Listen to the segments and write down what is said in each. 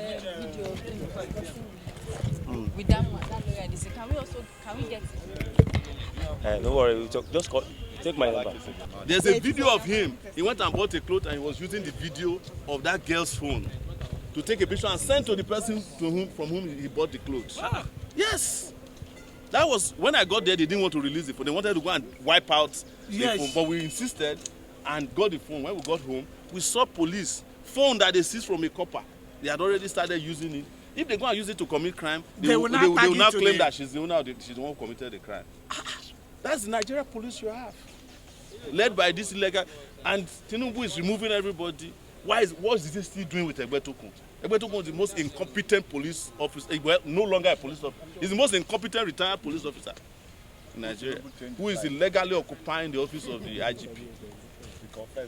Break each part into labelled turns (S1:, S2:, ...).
S1: video with that lawyer, and they say, can we get it?
S2: Don't worry, just call, take my number.
S3: There's a video of him. He went and bought a clothes and he was using the video of that girl's phone to take a picture and send to the person from whom he bought the clothes. Yes. That was when I got there. They didn't want to release it, but they wanted to go and wipe out the phone. But we insisted and got the phone. When we got home, we saw police phone that they seized from a copper. They had already started using it. If they go and use it to commit crime, they will not claim that she's the owner. She's the one who committed the crime. That's the Nigeria police you have, led by this illegal. And Tinubu is removing everybody. What is he still doing with Akpoti-Uduaghan? Akpoti-Uduaghan is the most incompetent police officer. Well, no longer a police officer. He's the most incompetent retired police officer in Nigeria, who is illegally occupying the office of the IGP.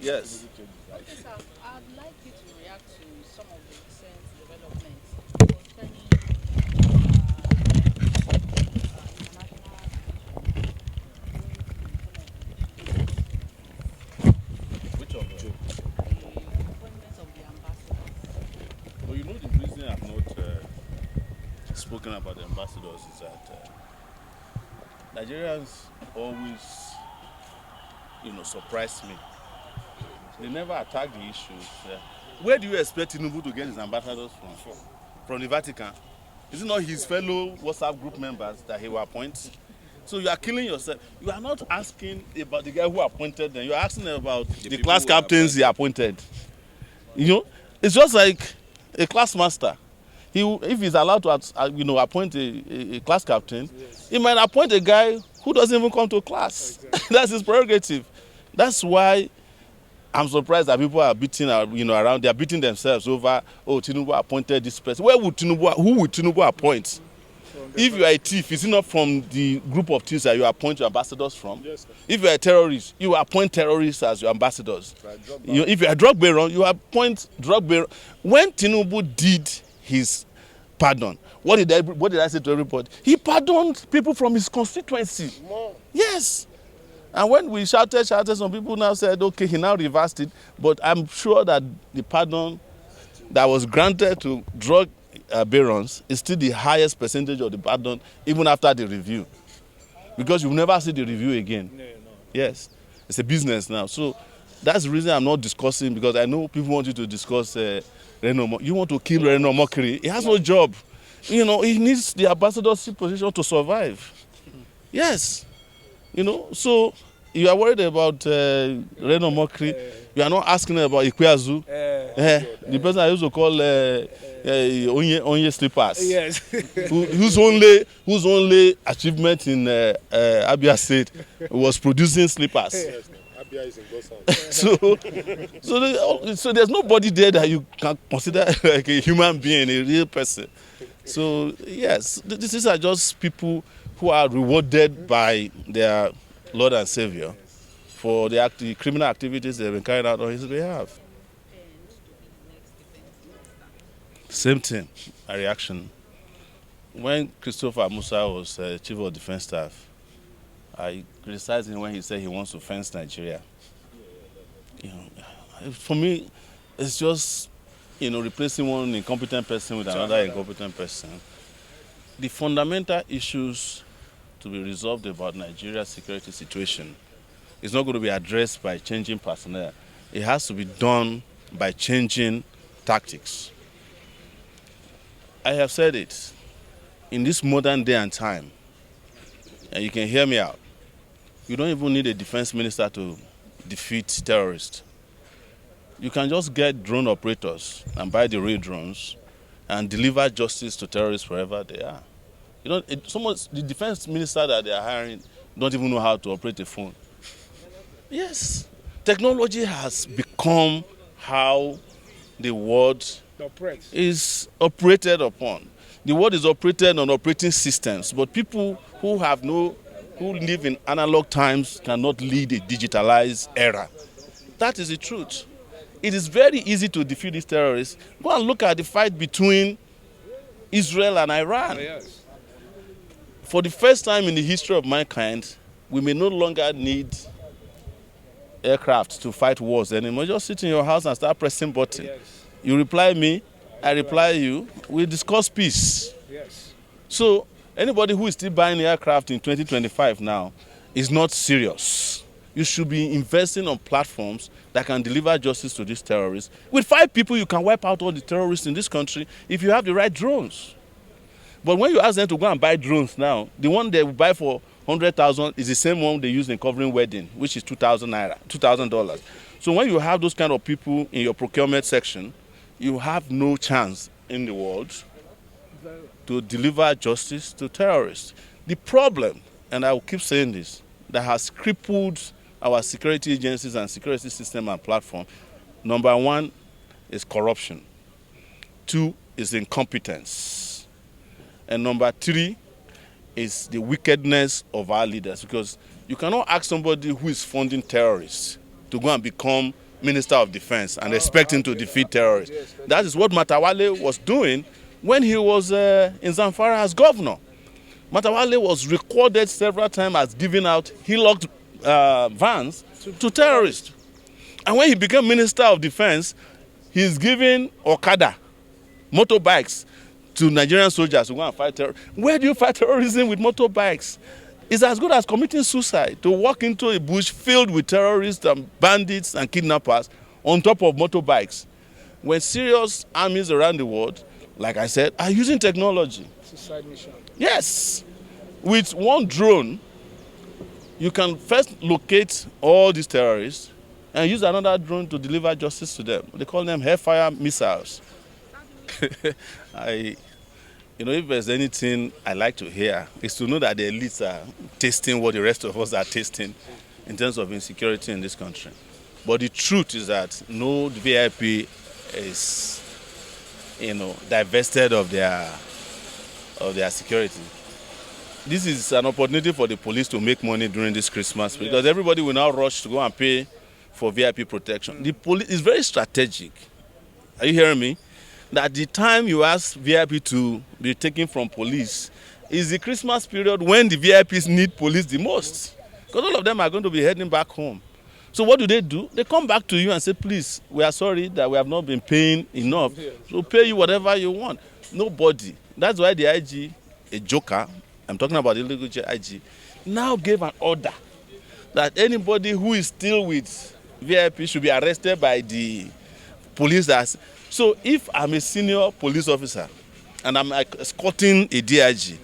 S3: Yes.
S1: Okay, sir, I'd like you to react to some of the recent developments concerning
S3: Which of them?
S1: the appointments of the ambassadors.
S3: Well, you know the reason I've not spoken about the ambassadors is that Nigerians always, surprise me. They never attack the issues. Where do you expect Tinubu to get his ambassadors from? From the Vatican? Is it not his fellow WhatsApp group members that he will appoint? So you are killing yourself. You are not asking about the guy who appointed them. You are asking about the class captains he appointed. It's just like a class master. If he's allowed to, appoint a class captain, he might appoint a guy who doesn't even come to class. Exactly. That's his prerogative. That's why I'm surprised that people are beating, around. They are beating themselves over, Tinubu appointed this person. Who would Tinubu appoint? If you are a thief, is it not from the group of thieves that you appoint your ambassadors from? Yes, if you are a terrorist, you appoint terrorists as your ambassadors. If you are a drug baron, you appoint drug baron. When Tinubu did his pardon, what did I say to everybody? He pardoned people from his constituency. Yes. And when we shouted, some people now said, okay, he now reversed it. But I'm sure that the pardon that was granted to drug barons is still the highest percentage of the pardon, even after the review. Because you will never see the review again. No. Yes. It's a business now. So that's the reason I'm not discussing, because I know people want you to discuss Reno. You want to kill Reno Omokri. He has no job. He needs the ambassadorship position to survive. Yes. So you are worried about Reno Omokri. You are not asking about Ikweazu. The person I used to call Onye Slippers. Yes. whose only achievement in Abia State was producing slippers. Yes. Abia is in Gosan. So there's nobody there that you can consider like a human being, a real person. So yes, these are just people who are rewarded by their Lord and Savior for the criminal activities they've been carried out on his behalf. Same thing, a reaction. When Christopher Musa was Chief of Defense Staff, I criticized him when he said he wants to fence Nigeria. For me, it's just, replacing one incompetent person with another incompetent person. The fundamental issues to be resolved about Nigeria's security situation is not going to be addressed by changing personnel. It has to be done by changing tactics. I have said it, in this modern day and time, and you can hear me out, you don't even need a defense minister to defeat terrorists. You can just get drone operators and buy the real drones and deliver justice to terrorists wherever they are. The defense minister that they are hiring don't even know how to operate a phone. Yes, technology has become how the world is operated upon. The world is operated on operating systems, but people who live in analog times cannot lead a digitalized era. That is the truth. It is very easy to defeat these terrorists. Go and look at the fight between Israel and Iran. Yes. For the first time in the history of mankind, we may no longer need aircraft to fight wars anymore. Just sit in your house and start pressing buttons. Yes. You reply me, I reply you, we discuss peace.
S4: Yes.
S3: So anybody who is still buying aircraft in 2025 now is not serious. You should be investing on platforms that can deliver justice to these terrorists. With 5 people, you can wipe out all the terrorists in this country if you have the right drones. But when you ask them to go and buy drones now, the one they will buy for 100,000 is the same one they use in covering wedding, which is 2,000 naira, $2,000. So when you have those kind of people in your procurement section, you have no chance in the world to deliver justice to terrorists. The problem, and I will keep saying this, that has crippled our security agencies and security system and platform, number 1 is corruption. 2 is incompetence. And number 3 is the wickedness of our leaders, because you cannot ask somebody who is funding terrorists to go and become Minister of Defense and expect him to defeat terrorists. That is what Matawale was doing when he was in Zamfara as governor. Matawale was recorded several times as giving out Hilux vans to terrorists. And when he became Minister of Defense, he's giving Okada, motorbikes, to Nigerian soldiers to go and fight terrorism. Where do you fight terrorism with motorbikes? It's as good as committing suicide to walk into a bush filled with terrorists and bandits and kidnappers on top of motorbikes. When serious armies around the world, like I said, are using technology.
S4: It's a side mission.
S3: Yes. With one drone, you can first locate all these terrorists and use another drone to deliver justice to them. They call them Hellfire missiles. If there's anything I like to hear, is to know that the elites are tasting what the rest of us are tasting in terms of insecurity in this country. But the truth is that no VIP is, divested of their security. This is an opportunity for the police to make money during this Christmas, because everybody will now rush to go and pay for VIP protection. The police is very strategic. Are you hearing me? That the time you ask VIP to be taken from police is the Christmas period when the VIPs need police the most. Because all of them are going to be heading back home. So what do? They come back to you and say, please, we are sorry that we have not been paying enough. So pay you whatever you want. Nobody. That's why the IG, a joker, I'm talking about the illegal IG, now gave an order that anybody who is still with VIP should be arrested by the police. So if I'm a senior police officer and I'm escorting a DIG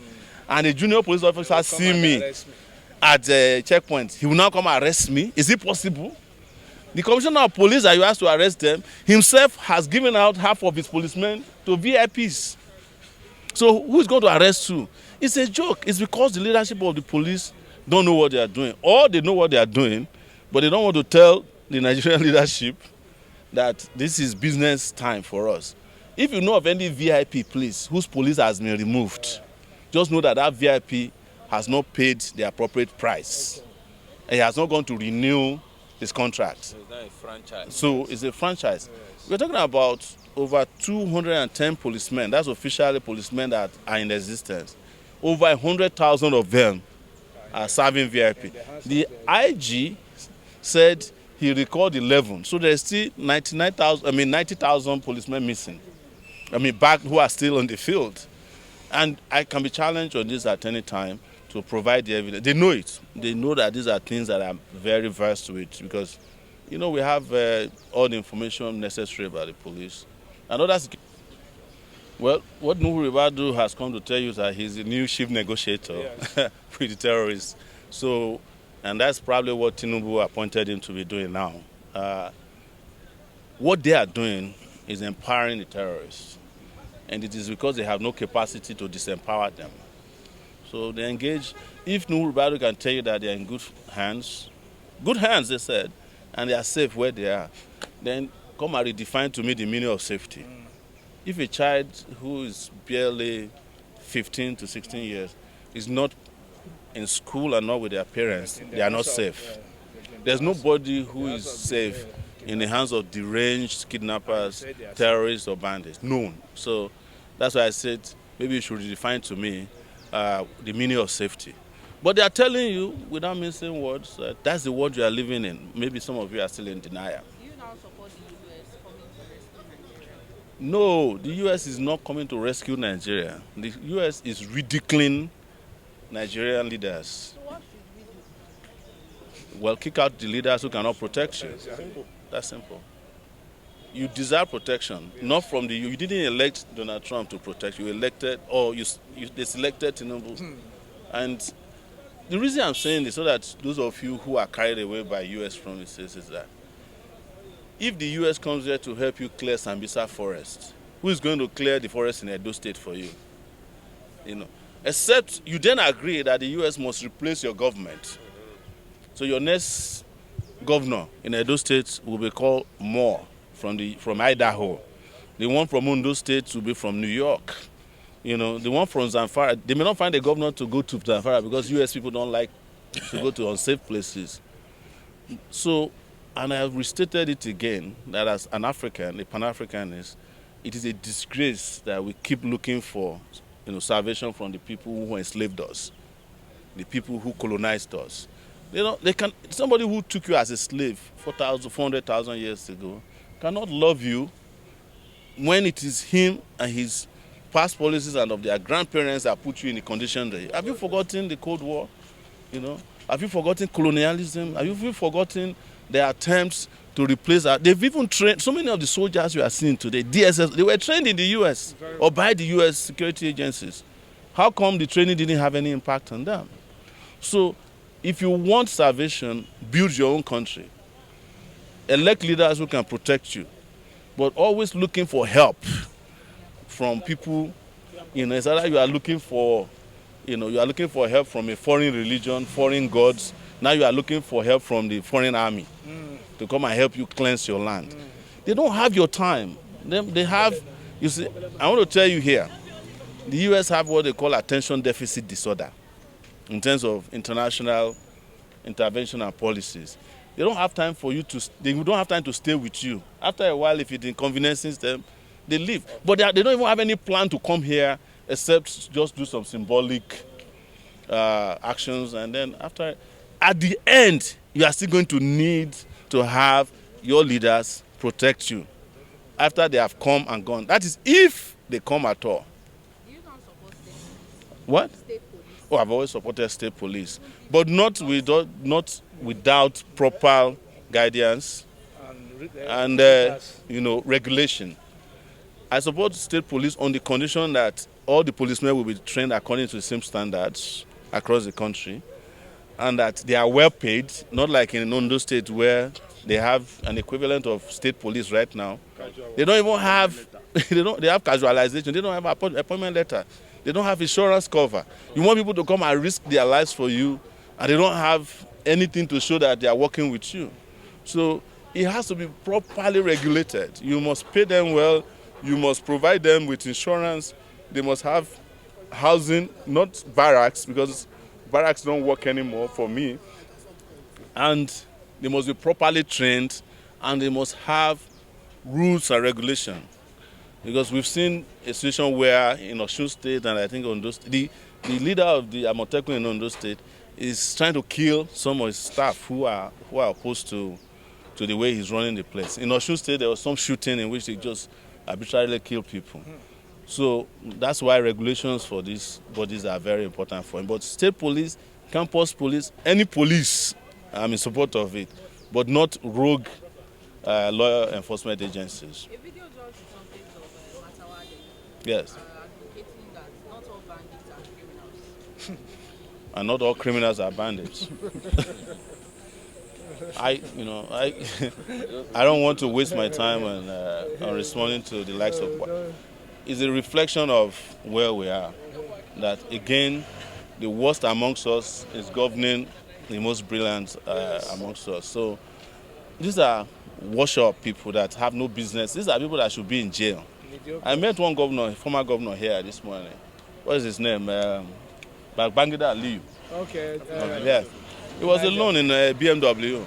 S3: and a junior police officer see me at a checkpoint, he will now come and arrest me. Is it possible? The commissioner of police that you asked to arrest them himself has given out half of his policemen to VIPs. So who is going to arrest who? It's a joke. It's because the leadership of the police don't know what they are doing. Or they know what they are doing, but they don't want to tell the Nigerian leadership that this is business time for us. If you know of any VIP, please, whose police has been removed, just know that that VIP has not paid the appropriate price. And he has not gone to renew his contract.
S2: So it's not a franchise.
S3: So it's a franchise. We're talking about over 210 policemen. That's officially policemen that are in existence. Over 100,000 of them are serving VIP. The IG said he recalled 11. So there's still 90,000 policemen missing. Back who are still on the field. And I can be challenged on this at any time to provide the evidence. They know it. They know that these are things that I'm very versed with, because, we have all the information necessary about the police. And others. Well, what Nuhu Ribadu has come to tell you is that he's the new chief negotiator with the terrorists. So, and that's probably what Tinubu appointed him to be doing now. What they are doing is empowering the terrorists. And it is because they have no capacity to disempower them. So they engage. If Nuhu Ribadu can tell you that they are in good hands, they said, and they are safe where they are, then come and redefine to me the meaning of safety. If a child who is barely 15 to 16 years is not in school and not with their parents, they are not safe. There's nobody who is safe in the hands of deranged kidnappers, terrorists, or bandits. None. So that's why I said maybe you should redefine to me the meaning of safety. But they are telling you, without missing words, that's the world you are living in. Maybe some of you are still in denial.
S1: Do you now support the US coming to rescue Nigeria?
S3: No, the U.S. is not coming to rescue Nigeria. The U.S. is ridiculing Nigerian leaders.
S1: So what should we do?
S3: Well, kick out the leaders who cannot protect you. That's simple. You deserve protection, not from the you didn't elect Donald Trump to protect you. Elected or they selected Tinubu. And the reason I'm saying this so that those of you who are carried away by U.S. promises is that if the U.S. comes here to help you clear Sambisa forest, who is going to clear the forest in Edo State for you? You know, except you then agree that the U.S. must replace your government. So your next governor in Edo State will be called Moore from Idaho. The one from Ondo State will be from New York. You know, the one from Zamfara, they may not find a governor to go to Zamfara because U.S. people don't like to go to unsafe places. So, and I have restated it again, that as an African, a Pan-Africanist, it is a disgrace that we keep looking for, salvation from the people who enslaved us, the people who colonized us. Somebody who took you as a slave 400,000 years ago cannot love you when it is him and his past policies and of their grandparents that put you in the condition that have you forgotten the Cold War? Have you forgotten colonialism? Have you forgotten their attempts to replace that? They've even trained so many of the soldiers you are seeing today, DSS, they were trained in the US or by the US security agencies. How come the training didn't have any impact on them? So if you want salvation, build your own country. Elect leaders who can protect you, but always looking for help from people. It's either you are looking for, you are looking for help from a foreign religion, foreign gods. Now you are looking for help from the foreign army to come and help you cleanse your land. They don't have your time. They have, you see, I want to tell you here, the U.S. have what they call attention deficit disorder in terms of international intervention and policies. They don't have time for you they don't have time to stay with you. After a while, if it inconveniences them, they leave. But they don't even have any plan to come here except just do some symbolic actions. And then at the end, you are still going to need to have your leaders protect you after they have come and gone. That is if they come at all.
S1: Do you not support state police?
S3: What?
S1: State police.
S3: Oh, I've always supported state police, but not without proper guidance and regulation. I support state police on the condition that all the policemen will be trained according to the same standards across the country, and that they are well paid, not like in Ondo State where they have an equivalent of state police right now. They don't even have, they have casualization, they don't have appointment letter, they don't have insurance cover. You want people to come and risk their lives for you, and they don't have anything to show that they are working with you. So it has to be properly regulated. You must pay them well, you must provide them with insurance, they must have housing, not barracks, because barracks don't work anymore for me. And they must be properly trained, and they must have rules and regulation. Because we've seen a situation where in Osun State and I think Ondo State, the leader of the Amotekun in Ondo State is trying to kill some of his staff who are opposed to the way he's running the place. In Osun State, there was some shooting in which they just arbitrarily kill people. So that's why regulations for these bodies are very important for him. But state police, campus police, any police, I'm in support of it, but not rogue law enforcement agencies.
S1: A video just surfaced of Matawale
S3: Yes.
S1: advocating that not all bandits are criminals.
S3: And not all criminals are bandits. I don't want to waste my time on responding to the likes of what. It's a reflection of where we are. That again, the worst amongst us is governing the most brilliant amongst us. So these are wash-up people that have no business. These are people that should be in jail. I met one governor, former governor here this morning. What is his name? Bandit Aliyu.
S4: Okay.
S3: Yeah. He was alone in a BMW.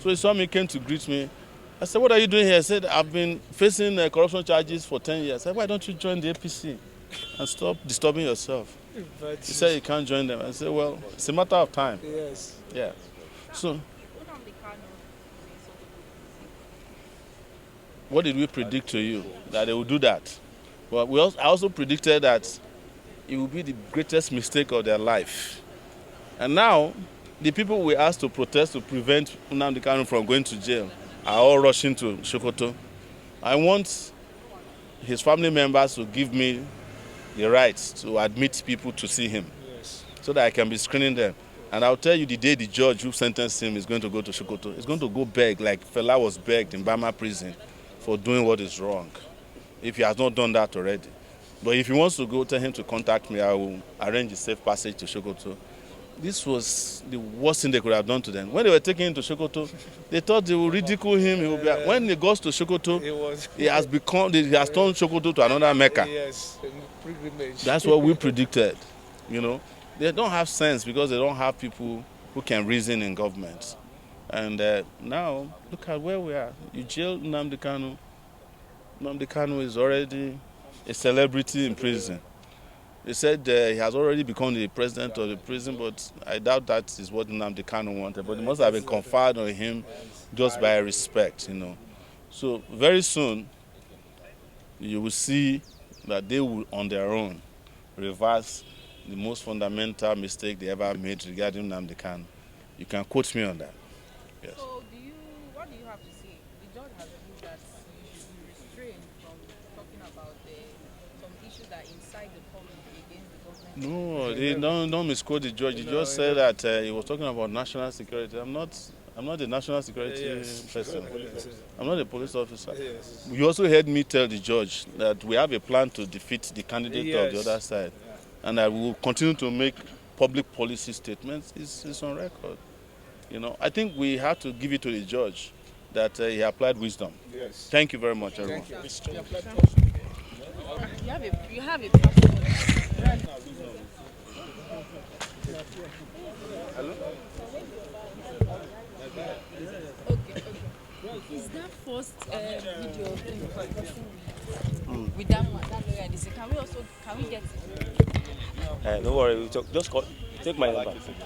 S3: So he saw me, came to greet me. I said, what are you doing here? I said, I've been facing corruption charges for 10 years. I said, why don't you join the APC and stop disturbing yourself?
S4: But
S3: He said, you can't join them. I said, well, it's a matter of time.
S4: yes.
S3: Yeah. So,
S1: Nnamdi Kanu
S3: what did we predict to you? That they would do that. But I also predicted that it would be the greatest mistake of their life. And now, the people we asked to protest to prevent Nnamdi Kanu from going to jail are all rushing to Sokoto. I want his family members to give me the right to admit people to see him, so that I can be screening them. And I'll tell you the day the judge who sentenced him is going to go to Sokoto. He's going to go beg like Fela was begged in Bama prison for doing what is wrong, if he has not done that already. But if he wants to go, tell him to contact me. I will arrange a safe passage to Sokoto. This was the worst thing they could have done to them. When they were taking him to Sokoto, they thought they would ridicule him. He would be, when he goes to Sokoto, he has turned Sokoto to another Mecca.
S4: Yes, pilgrimage.
S3: That's what we predicted. You know, they don't have sense because they don't have people who can reason in government. And now, look at where we are. You jail Nnamdi Kanu. Nnamdi Kanu is already a celebrity in prison. They said he has already become the president of the prison, but I doubt that is what Nnamdi Kanu wanted. But it must have been conferred on him just by respect, you know. So very soon, you will see that they will, on their own, reverse the most fundamental mistake they ever made regarding Nnamdi Kanu. You can quote me on that. Yes.
S1: So what do you have to say? The judge has ruled that you should be restrained from talking about some issues that incite the public against the government.
S3: No, they don't misquote the judge. The judge said that he was talking about national security. I'm not a national security person. I'm not a police officer.
S4: Yes.
S3: You also heard me tell the judge that we have a plan to defeat the candidate of the other side, and I will continue to make public policy statements. It's on record. You know, I think we have to give it to the judge that he applied wisdom.
S4: Yes.
S3: Thank you very much, everyone.
S1: You have a passport.
S3: Hello?
S1: Okay. Is that first video of him discussing with that lawyer? Can we get it?
S2: Don't worry, we'll talk. Just take my number.